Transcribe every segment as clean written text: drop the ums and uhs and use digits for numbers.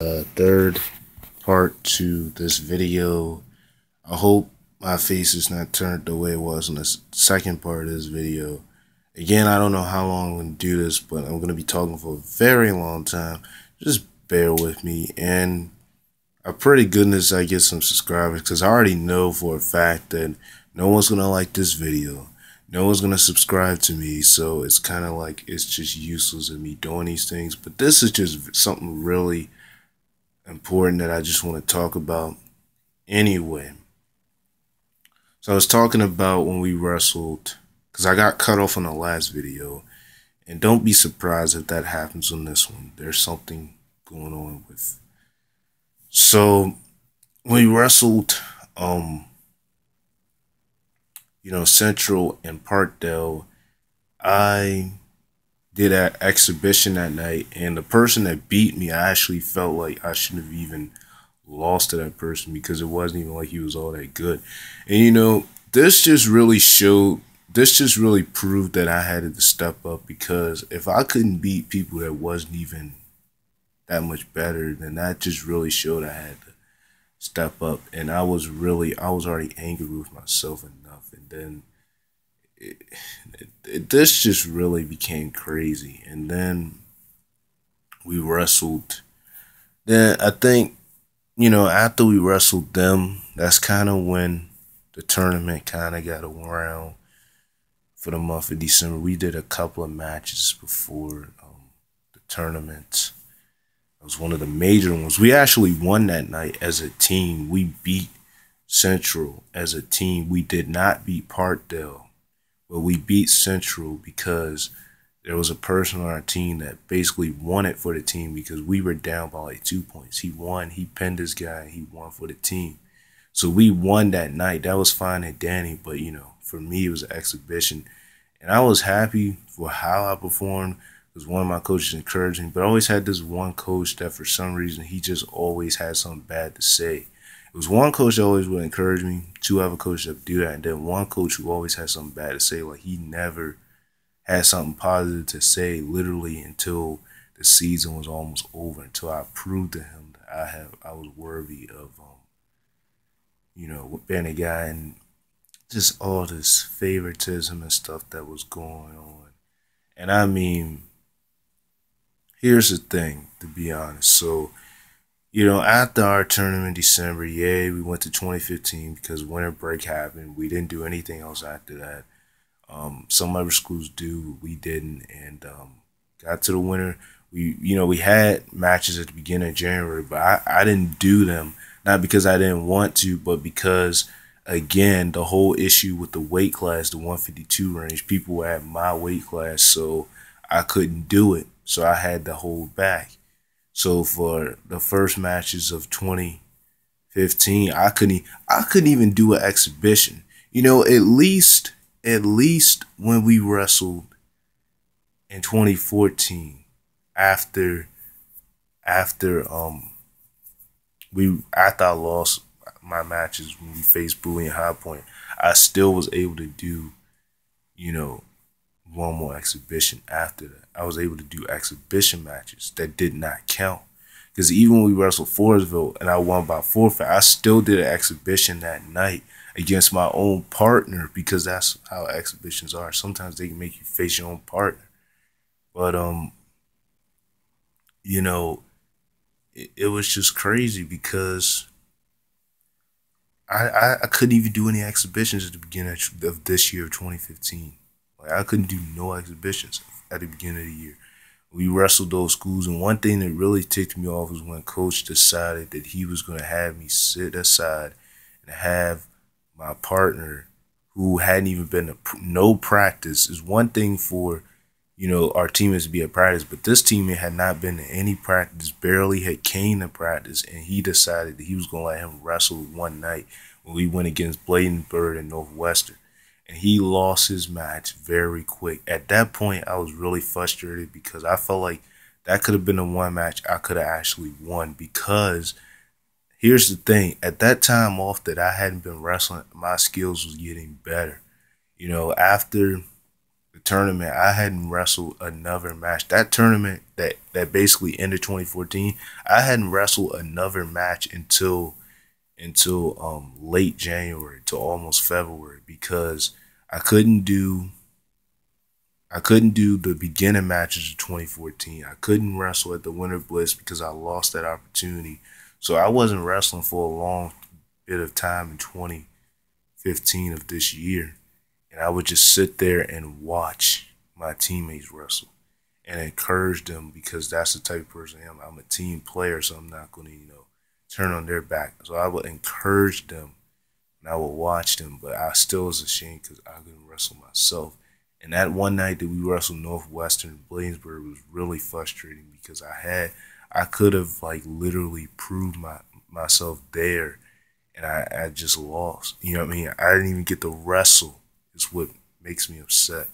Third part to this video. I hope my face is not turned the way it was in the second part of this video. Again, I don't know how long I'm going to do this, but I'm going to be talking for a very long time. Just bear with me, and I pray to goodness I get some subscribers, because I already know for a fact that no one's going to like this video. No one's going to subscribe to me, so it's kind of like it's just useless of me doing these things. But this is just something really important that I just want to talk about anyway. So I was talking about when we wrestled, because I got cut off on the last video, and don't be surprised if that happens on this one. There's something going on with. So when we wrestled, Central and Parkdale, I did an exhibition that night, and the person that beat me, I actually felt like I shouldn't have even lost to that person, because it wasn't even like he was all that good. And this just really proved that I had to step up, because if I couldn't beat people that wasn't even that much better, then that just really showed I had to step up. And I was already angry with myself enough, and then this just really became crazy. And then we wrestled. Then I think, after we wrestled them, that's kind of when the tournament kind of got around for the month of December. We did a couple of matches before the tournament. It was one of the major ones. We actually won that night as a team. We beat Central as a team. We did not beat Parkdale, but we beat Central because there was a person on our team that basically won it for the team, because we were down by like 2 points. He won. He pinned this guy. He won for the team. So we won that night. That was fine and Danny, but for me, it was an exhibition. And I was happy for how I performed, because one of my coaches encouraged me. But I always had this one coach that for some reason, he just always had something bad to say. It was one coach that always would encourage me, two other coaches that would do that, and then one coach who always had something bad to say. Like, he never had something positive to say literally until the season was almost over, until I proved to him that I was worthy of being a guy, and just all this favoritism and stuff that was going on. And I mean, here's the thing, to be honest. So, after our tournament in December, we went to 2015 because winter break happened. We didn't do anything else after that. Some other schools do, we didn't, and got to the winter. We had matches at the beginning of January, but I didn't do them, not because I didn't want to, but because, again, the whole issue with the weight class, the 152 range, people were at my weight class, so I couldn't do it. So I had to hold back. So for the first matches of 2015, I couldn't even do an exhibition. At least when we wrestled in 2014, after I lost my matches when we faced Bowie and High Point, I still was able to do, one more exhibition after that. I was able to do exhibition matches that did not count. Because even when we wrestled Forestville and I won by forfeit, I still did an exhibition that night against my own partner, because that's how exhibitions are. Sometimes they can make you face your own partner. But it was just crazy, because I couldn't even do any exhibitions at the beginning of this year of 2015. Like, I couldn't do no exhibitions at the beginning of the year. We wrestled those schools, and one thing that really ticked me off was when Coach decided that he was going to have me sit aside and have my partner, who hadn't even been to no practice. Is one thing for, our teammates to be at practice, but this teammate had not been to any practice, barely had came to practice, and he decided that he was going to let him wrestle one night when we went against Bladenburg and Northwestern. And he lost his match very quick. At that point, I was really frustrated, because I felt like that could have been the one match I could have actually won. Because here's the thing, at that time off that I hadn't been wrestling, my skills was getting better. After the tournament, I hadn't wrestled another match. That tournament that basically ended 2014, I hadn't wrestled another match until late January to almost February because I couldn't do I couldn't do the beginning matches of 2014. I couldn't wrestle at the Winter Bliss because I lost that opportunity. So I wasn't wrestling for a long bit of time in 2015 of this year. And I would just sit there and watch my teammates wrestle and encourage them because that's the type of person I am. I'm a team player, so I'm not going to, turn on their back. So I would encourage them and I would watch them, but I still was ashamed because I couldn't wrestle myself. And that one night that we wrestled Northwestern Williamsburg was really frustrating because I could have like literally proved myself there, and I just lost. You know what I mean? I didn't even get to wrestle. Is what makes me upset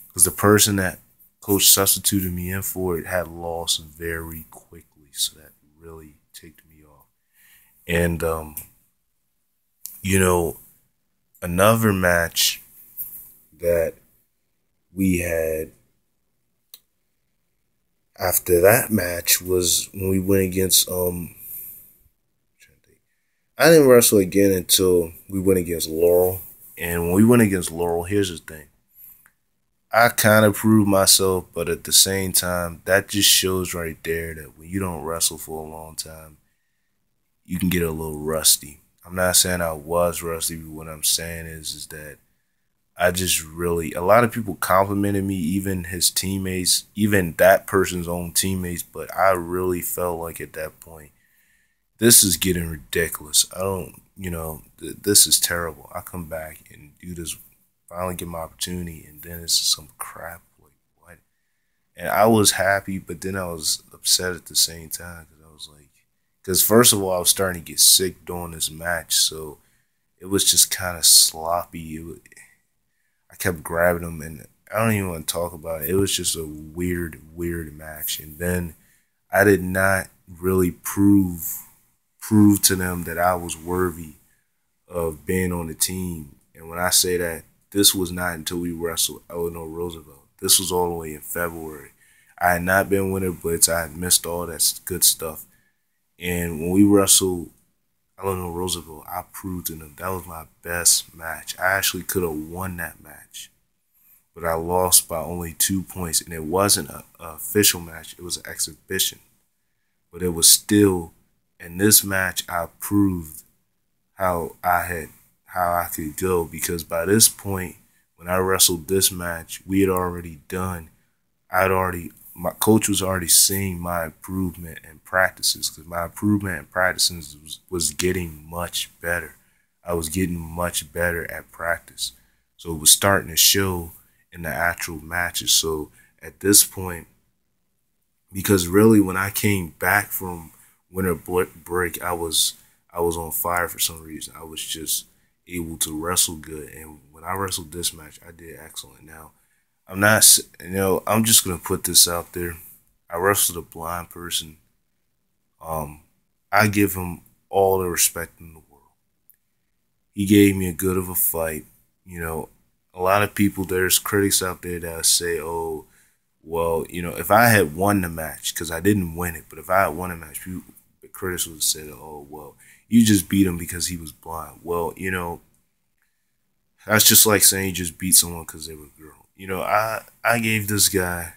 because the person that coach substituted me in for it had lost very quickly, so that really ticked me off. And you know, another match that we had after that match was when we went against I didn't wrestle again until we went against Laurel. And when we went against Laurel, here's the thing. I kind of proved myself, but at the same time, that just shows right there that when you don't wrestle for a long time, you can get a little rusty. I'm not saying I was rusty, but what I'm saying is that I just really a lot of people complimented me, even his teammates, even that person's own teammates, but I really felt like at that point, this is getting ridiculous. I don't, this is terrible. I come back and do this, finally get my opportunity, and then it's some crap. Like what? And I was happy, but then I was upset at the same time because I was like, because first of all, I was starting to get sick during this match, so it was just kind of sloppy. I kept grabbing them, and I don't even want to talk about it. It was just a weird, weird match, and then I did not really prove to them that I was worthy of being on the team. And when I say that, this was not until we wrestled Eleanor Roosevelt. This was all the way in February. I had not been Winter Blitz. I had missed all that good stuff. And when we wrestled Eleanor Roosevelt, I proved to them that was my best match. I actually could have won that match, but I lost by only 2 points. And it wasn't an official match, it was an exhibition. But it was still, in this match, I proved how I could go because by this point, when I wrestled this match, we had already done. My coach was already seeing my improvement in practices because my improvement in practices was getting much better. I was getting much better at practice, so it was starting to show in the actual matches. So at this point, because really when I came back from winter break, I was on fire for some reason. I was just able to wrestle good, and when I wrestled this match, I did excellent. Now I'm not, I'm just gonna put this out there. I wrestled a blind person. Um, I give him all the respect in the world. He gave me a good of a fight. You know, a lot of people, there's critics out there that say, "Oh, well, if I had won the match, because I didn't win it, but if I had won the match, the critics would have said, oh, well, you just beat him because he was blind." Well, that's just like saying you just beat someone because they were a girl. I gave this guy,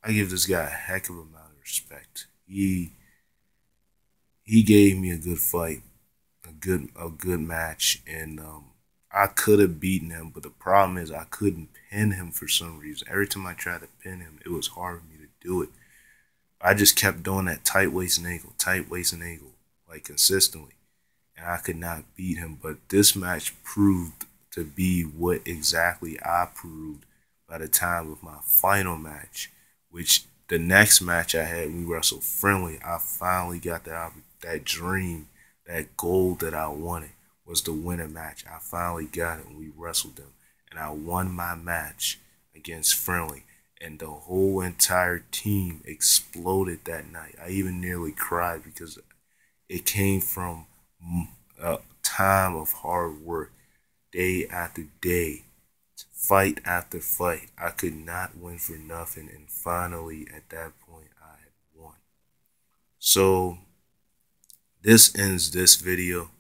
a heck of a amount of respect. He gave me a good fight, a good match, and I could have beaten him, but the problem is I couldn't pin him for some reason. Every time I tried to pin him, it was hard for me to do it. I just kept doing that tight waist and ankle, like consistently, and I could not beat him. But this match proved to be what exactly I proved by the time of my final match, which the next match I had, we wrestled friendly. I finally got that dream, that goal that I wanted was to win a match. I finally got it and we wrestled them. And I won my match against Friendly. And the whole entire team exploded that night. I even nearly cried because it came from a time of hard work, day after day, fight after fight. I could not win for nothing, and finally at that point I had won. So this ends this video.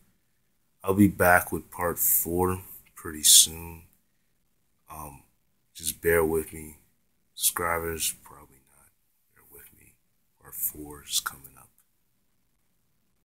I'll be back with part 4 pretty soon. Just bear with me. Subscribers, probably not. Bear with me. Part 4 is coming up.